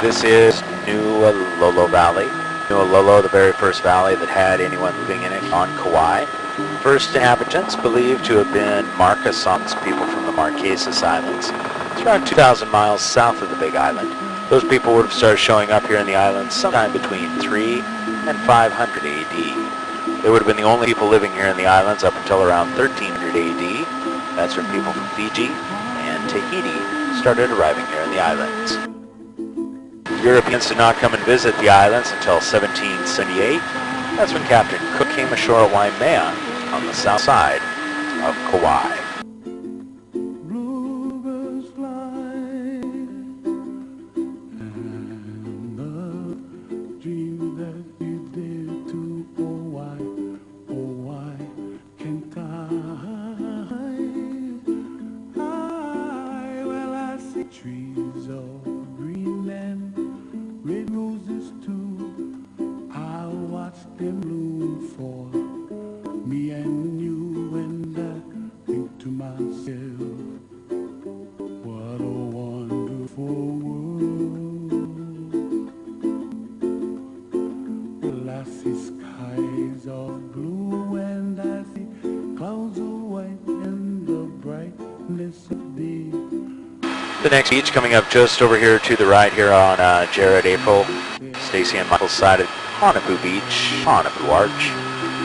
This is Nu'ulo'olo Valley. Nu'ulo'olo, the very first valley that had anyone living in it on Kauai. First inhabitants believed to have been Marquesans, people from the Marquesas Islands. It's around 2,000 miles south of the Big Island. Those people would have started showing up here in the islands sometime between 3 and 500 AD. They would have been the only people living here in the islands up until around 1300 AD. That's when people from Fiji and Tahiti started arriving here in the islands. Europeans did not come and visit the islands until 1778. That's when Captain Cook came ashore at Waimea on the south side of Kauai. Bluebirds fly, and the dream that you did to oh why can't well, I see trees of green and red roses too. I watch them bloom for me and you, and I think to myself, what a wonderful world. Well, I see skies of blue and I see clouds of white and the brightness of day. The next beach coming up just over here to the right here on Jared, April, Stacy and Michael's side of Hanapu Beach, Hanapu Arch.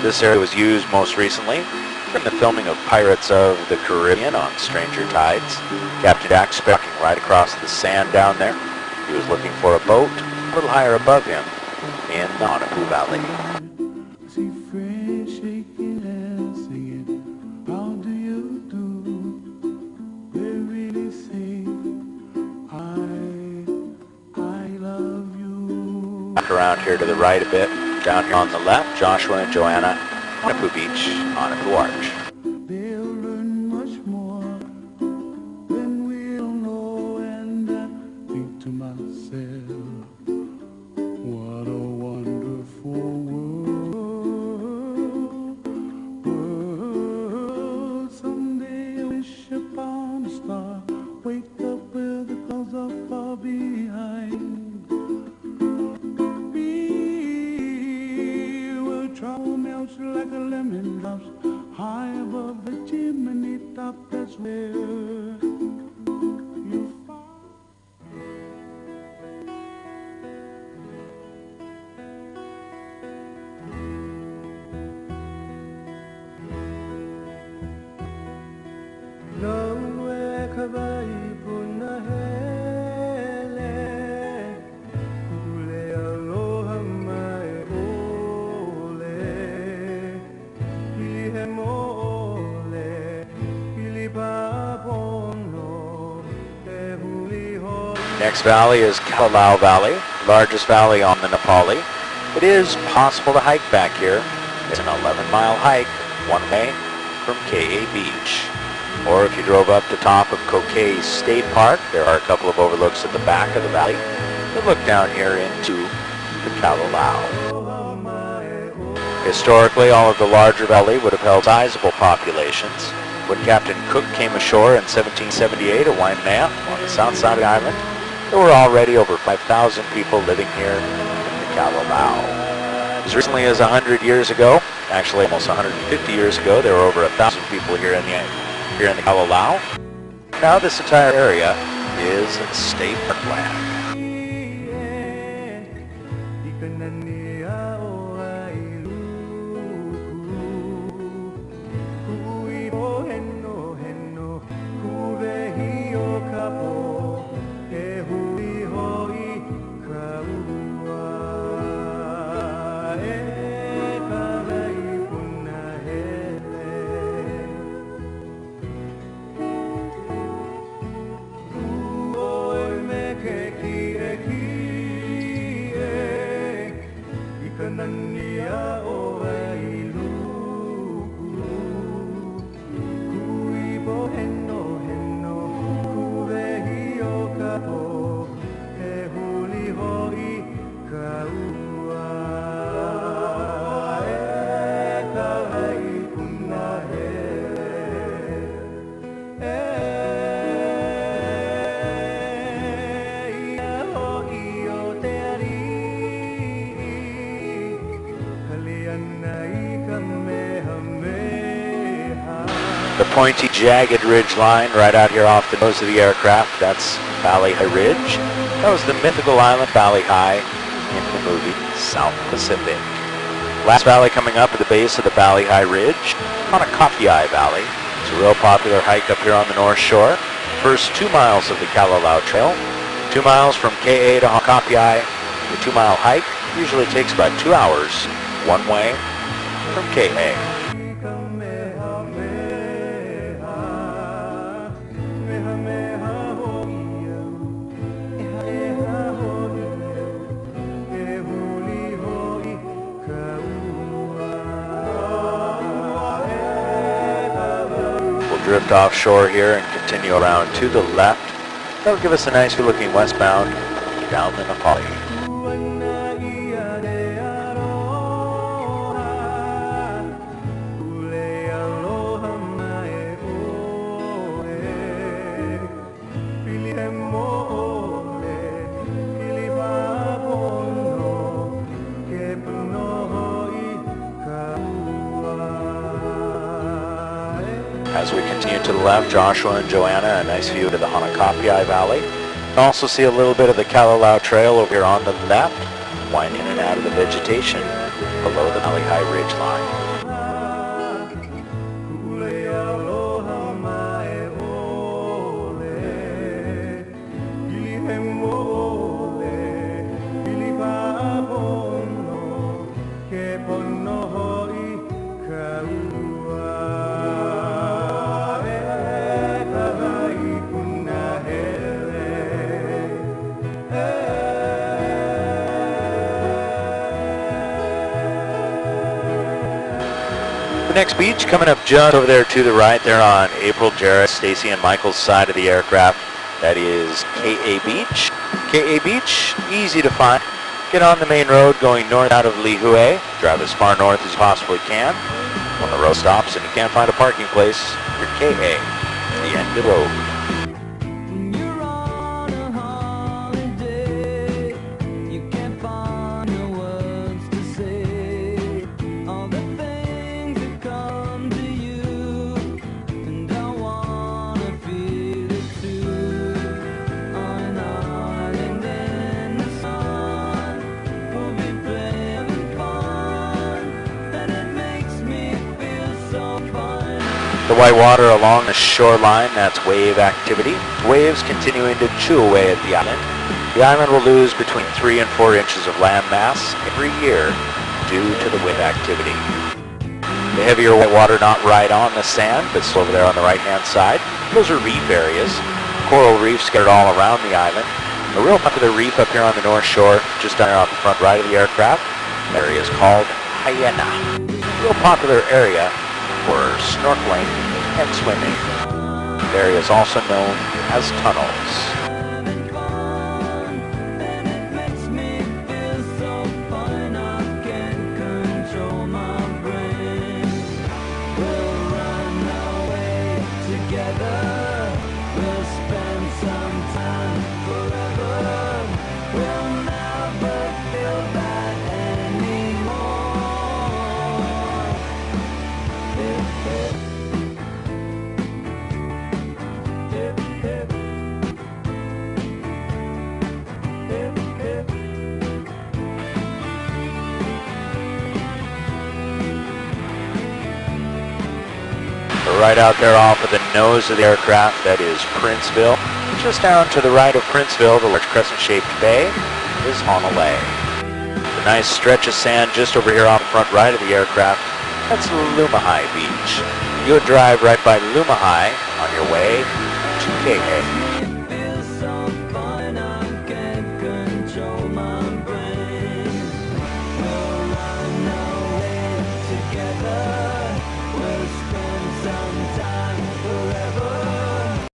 This area was used most recently from the filming of Pirates of the Caribbean on Stranger Tides. Captain Jack walking right across the sand down there. He was looking for a boat a little higher above him in the Hanapu Valley. See friends shaking hands singing, how do you do? They really say, I love you. Back around here to the right a bit. Down here on the left, Joshua and Joanna, Hanapu Beach, Hanapu Arch. They'll learn much more than we'll know, and I think to myself, what a wonderful world. Someday I wish upon a star, wake up where the clouds are far behind. Trouble melts like a lemon drops high above the chimney top. That's where you find. 너의 가바이 분나해래 우레 알로하마에 Next valley is Kauai Valley, largest valley on the Nepali. It is possible to hike back here. It's an 11-mile hike, one way from Kauai Beach. Or if you drove up the top of Kauai State Park, there are a couple of overlooks at the back of the valley that look down here into the Kauai. Historically, all of the larger valley would have held sizable populations. When Captain Cook came ashore in 1778 at Waimea on the south side of the island, there were already over 5,000 people living here in the Kauai. As recently as 100 years ago, actually almost 150 years ago, there were over 1,000 people here in the Kauai. Now this entire area is state parkland. The pointy, jagged ridge line right out here off the nose of the aircraft, that's Bali High Ridge. That was the mythical island Bali High in the movie South Pacific. Last valley coming up at the base of the Bali High Ridge, Kauai Valley. It's a real popular hike up here on the North Shore. First 2 miles of the Kalalau Trail. 2 miles from Kauai to Kauai. The 2-mile hike usually takes about 2 hours one way from Kauai. Drift offshore here and continue around to the left. That'll give us a nice looking westbound down the Nepali. As we continue to the left, Joshua and Joanna, a nice view of the Kauai Valley. You also see a little bit of the Kalalau Trail over here on the left, winding in and out of the vegetation below the Bali High Ridge line. Next beach coming up just over there to the right there on April, Jarrett, Stacy, and Michael's side of the aircraft. That is KA Beach. KA Beach, easy to find. Get on the main road going north out of Lihue. Drive as far north as you possibly can. When the road stops and you can't find a parking place, you're KA, the end of the road. The white water along the shoreline, that's wave activity. Waves continuing to chew away at the island. The island will lose between 3 and 4 inches of land mass every year due to the wave activity. The heavier white water not right on the sand, but still over there on the right-hand side. Those are reef areas. Coral reefs scattered all around the island. A real popular reef up here on the North Shore, just down there off the front right of the aircraft. That area is called Hyena. A real popular area for snorkeling and swimming. The area is also known as tunnels. Right out there off of the nose of the aircraft, that is Princeville. Just down to the right of Princeville, the large crescent-shaped bay, is Honolulu. The nice stretch of sand just over here on the front right of the aircraft, that's Lumahai Beach. You would drive right by Lumahai on your way to Kauai.